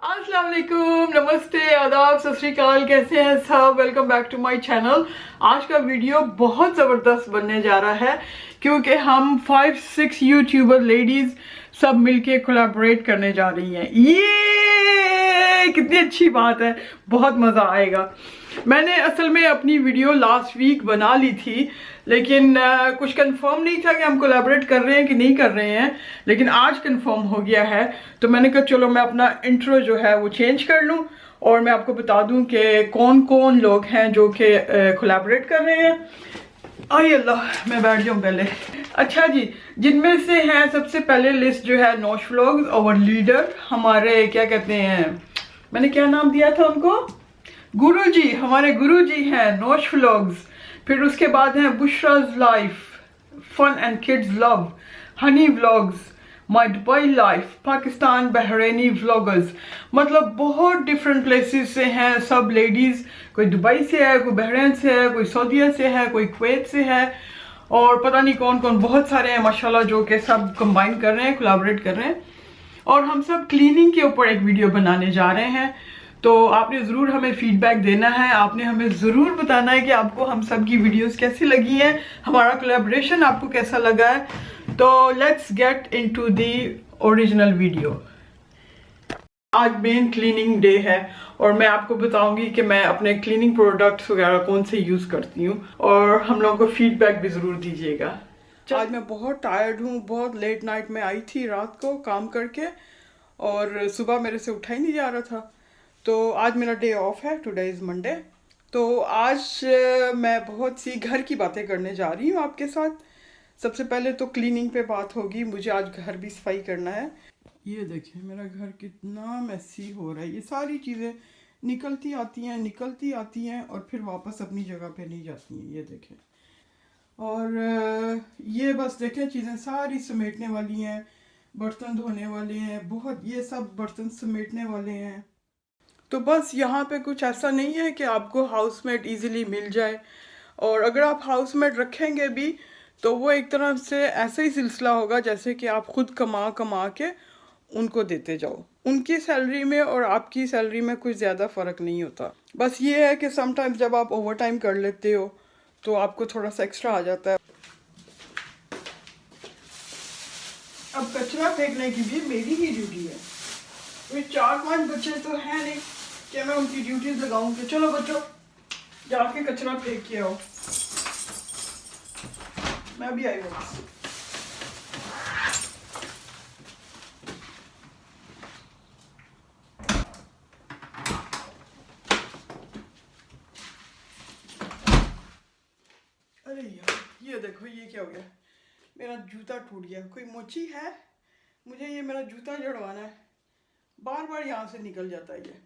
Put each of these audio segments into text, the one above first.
अस्सलाम वालेकुम, नमस्ते, आदाब, सत श्री अकाल। कैसे हैं सब? Welcome back to my channel. आज का वीडियो बहुत ज़बरदस्त बनने जा रहा है क्योंकि हम 5-6 यूट्यूबर लेडीज़ सब मिलके कोलैबोरेट करने जा रही हैं। ये कितनी अच्छी बात है, बहुत मज़ा आएगा। मैंने असल में अपनी वीडियो लास्ट वीक बना ली थी, लेकिन कुछ कंफर्म नहीं था कि हम कोलैबोरेट कर रहे हैं कि नहीं कर रहे हैं, लेकिन आज कंफर्म हो गया है। तो मैंने कहा चलो मैं अपना इंट्रो जो है वो चेंज कर लूं और मैं आपको बता दूं कि कौन कौन लोग हैं जो कि कोलैबोरेट कर रहे हैं। आई अल्लाह, मैं बैठ जाऊं पहले। अच्छा जी, जिनमें से हैं सबसे पहले लिस्ट जो है नौश व्लॉग्स, और लीडर हमारे क्या कहते हैं, मैंने क्या नाम दिया था उनको, गुरुजी। हमारे गुरुजी हैं नौश व्लॉग्स। फिर उसके बाद हैं Bushra's life, fun and kids love, honey vlogs, my Dubai life, Pakistan Bahraini vloggers. मतलब बहुत डिफरेंट प्लेसेस से हैं सब लेडीज़। कोई दुबई से है, कोई बहरीन से है, कोई सऊदीया से है, कोई कुवैत से है, और पता नहीं कौन कौन, बहुत सारे हैं माशाल्लाह, जो कि सब कंबाइन कर रहे हैं, कोलैबोरेट कर रहे हैं। और हम सब क्लीनिंग के ऊपर एक वीडियो बनाने जा रहे हैं। तो आपने ज़रूर हमें फीडबैक देना है, आपने हमें ज़रूर बताना है कि आपको हम सब की वीडियोस कैसी लगी हैं, हमारा कोलैबोरेशन आपको कैसा लगा है। तो let's get into the original video. आज मेन क्लीनिंग डे है और मैं आपको बताऊंगी कि मैं अपने क्लीनिंग प्रोडक्ट्स वगैरह कौन से यूज़ करती हूँ, और हम लोगों को फीडबैक भी ज़रूर दीजिएगा। आज मैं बहुत टायर्ड हूँ, बहुत लेट नाइट में आई थी रात को काम करके, और सुबह मेरे से उठा ही नहीं जा रहा था। तो आज मेरा डे ऑफ है, टुडे इज़ मंडे। तो आज मैं बहुत सी घर की बातें करने जा रही हूँ आपके साथ। सबसे पहले तो क्लीनिंग पे बात होगी, मुझे आज घर भी सफाई करना है। ये देखें मेरा घर कितना मैसी हो रहा है, ये सारी चीज़ें निकलती आती हैं और फिर वापस अपनी जगह पे नहीं जाती हैं, ये देखें। और ये बस देखें, चीज़ें सारी समेटने वाली हैं, बर्तन धोने वाले हैं, बहुत ये सब बर्तन समेटने वाले हैं। तो बस यहाँ पे कुछ ऐसा नहीं है कि आपको हाउसमेट इजीली मिल जाए, और अगर आप हाउसमेट रखेंगे भी तो वो एक तरह से ऐसा ही सिलसिला होगा जैसे कि आप खुद कमा कमा के उनको देते जाओ। उनकी सैलरी में और आपकी सैलरी में कुछ ज़्यादा फ़र्क नहीं होता। बस ये है कि समटाइम्स जब आप ओवर टाइम कर लेते हो तो आपको थोड़ा सा एक्स्ट्रा आ जाता है। अब कचरा फेंकने की भी मेरी ही ड्यूटी है। ये 4-5 बच्चे तो हैं नहीं कि मैं उनकी ड्यूटीज लगाऊं कि चलो बच्चों जाके कचरा फेंक के आओ। मैं भी आई हूँ। अरे यार, ये देखो ये क्या हो गया, मेरा जूता टूट गया। कोई मोची है, मुझे ये मेरा जूता जड़वाना है, बार बार यहाँ से निकल जाता है ये।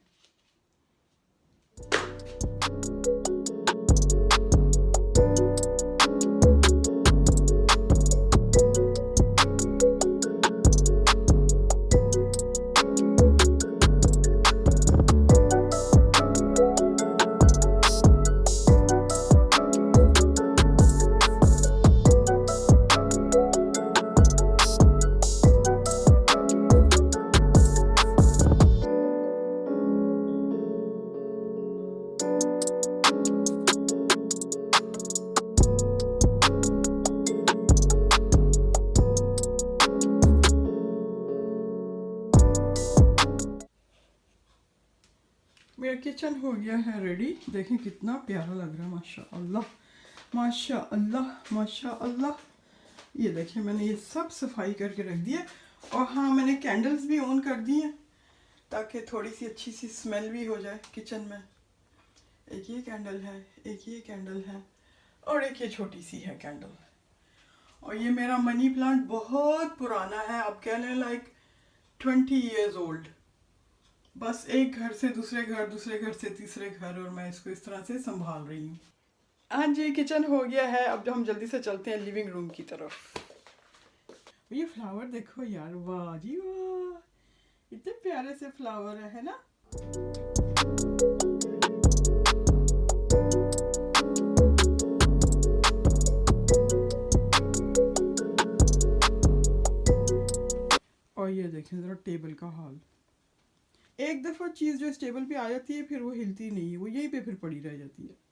मेरा किचन हो गया है रेडी। देखें कितना प्यारा लग रहा है, माशाअल्लाह माशाअल्लाह माशाअल्लाह। ये देखें मैंने ये सब सफाई करके रख दिया, और हाँ मैंने कैंडल्स भी ऑन कर दी हैं ताकि थोड़ी सी अच्छी सी स्मेल भी हो जाए किचन में। एक ये कैंडल है, एक ये कैंडल है, और एक ये छोटी सी है कैंडल। और ये मेरा मनी प्लांट बहुत पुराना है, आप कह लें लाइक 20 years ओल्ड। बस एक घर से दूसरे घर, दूसरे घर से तीसरे घर, और मैं इसको इस तरह से संभाल रही हूँ। हाँ जी, किचन हो गया है। अब हम जल्दी से चलते हैं लिविंग रूम की तरफ। ये फ्लावर देखो यार, वाह जी वाह, इतने प्यारे से फ्लावर है ना। और ये देखें ज़रा टेबल का हाल, एक दफ़ा चीज़ जो इस टेबल पे आ जाती है फिर वो हिलती नहीं है, वो यहीं पे फिर पड़ी रह जाती है।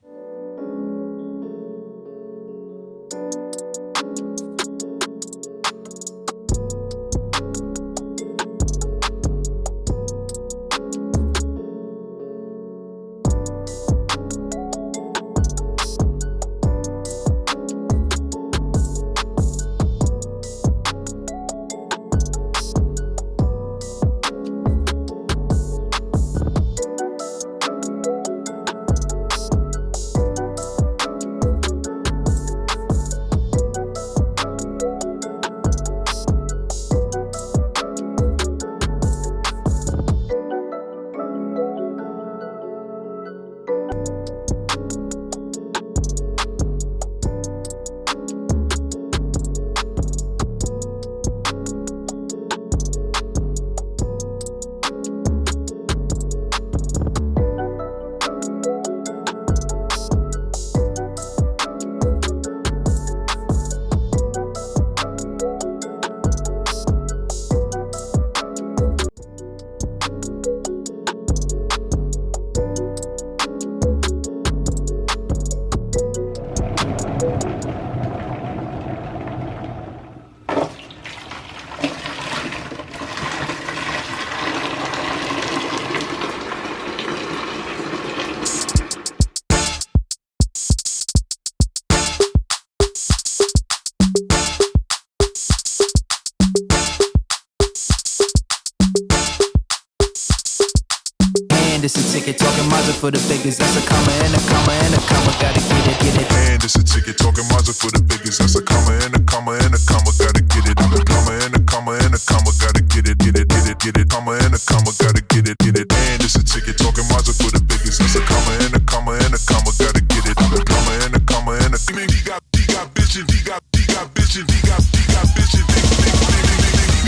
And it's a ticket talking Mazda for the biggest. That's a comma and a comma and a comma. Gotta get it, get it. And it's a ticket talking Mazda for the biggest. That's a comma and a comma and a comma. Gotta get it. A comma and a comma and a comma. Gotta get it, get it, get it, get it. Comma and a comma. Gotta get it, get it. And it's a ticket talking Mazda for the biggest. That's a comma and a comma and a comma. Gotta get it. A comma and a comma and a. He got bitchin'. He got bitchin'. He got bitchin'. He got bitchin'. He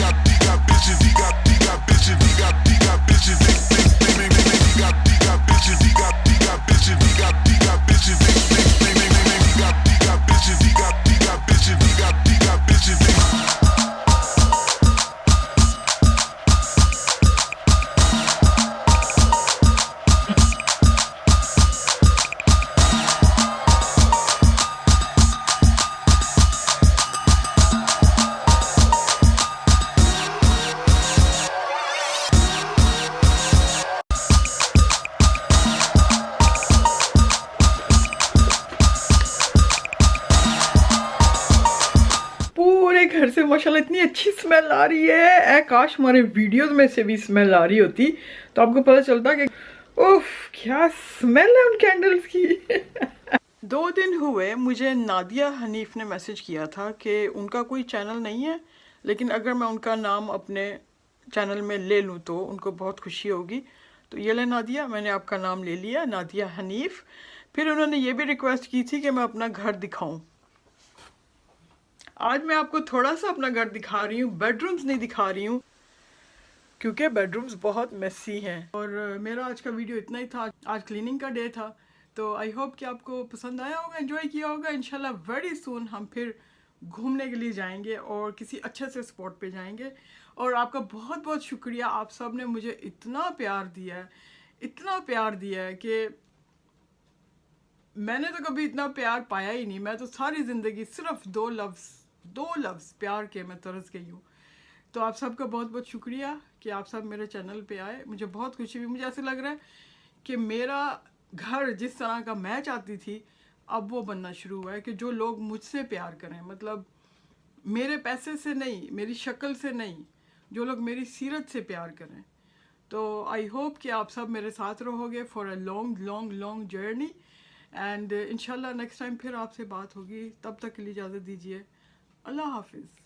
got bitchin'. He got bitchin'. पूरे घर से माशाल्लाह इतनी अच्छी smell आ रही है। काश हमारे वीडियोस में से भी स्मेल आ रही होती तो आपको पता चलता कि उफ क्या स्मेल है उन कैंडल्स की। 2 दिन हुए मुझे नादिया हनीफ ने मैसेज किया था कि उनका कोई चैनल नहीं है, लेकिन अगर मैं उनका नाम अपने चैनल में ले लूँ तो उनको बहुत खुशी होगी। तो ये ले नादिया, मैंने आपका नाम ले लिया, नादिया हनीफ। फिर उन्होंने ये भी रिक्वेस्ट की थी कि मैं अपना घर दिखाऊं। आज मैं आपको थोड़ा सा अपना घर दिखा रही हूँ, बेडरूम्स नहीं दिखा रही हूँ क्योंकि बेडरूम्स बहुत मेसी हैं। और मेरा आज का वीडियो इतना ही था। आज क्लीनिंग का डे था, तो आई होप कि आपको पसंद आया होगा, एंजॉय किया होगा। इंशाल्लाह वेरी सून हम फिर घूमने के लिए जाएंगे और किसी अच्छे से स्पॉट पे जाएंगे। और आपका बहुत बहुत शुक्रिया, आप सब ने मुझे इतना प्यार दिया है, इतना प्यार दिया है कि मैंने तो कभी इतना प्यार पाया ही नहीं। मैं तो सारी ज़िंदगी सिर्फ दो लफ्ज़ प्यार के मैं तरस गई हूँ। तो आप सबका बहुत बहुत शुक्रिया कि आप सब मेरे चैनल पे आए। मुझे बहुत खुशी हुई। मुझे ऐसे लग रहा है कि मेरा घर जिस तरह का मैं चाहती थी अब वो बनना शुरू हुआ है, कि जो लोग मुझसे प्यार करें, मतलब मेरे पैसे से नहीं, मेरी शक्ल से नहीं, जो लोग मेरी सीरत से प्यार करें। तो आई होप कि आप सब मेरे साथ रहोगे for a long long long journey. And इंशाल्लाह नेक्स्ट टाइम फिर आपसे बात होगी। तब तक के लिए इजाज़त दीजिए। अल्लाह हाफिज़।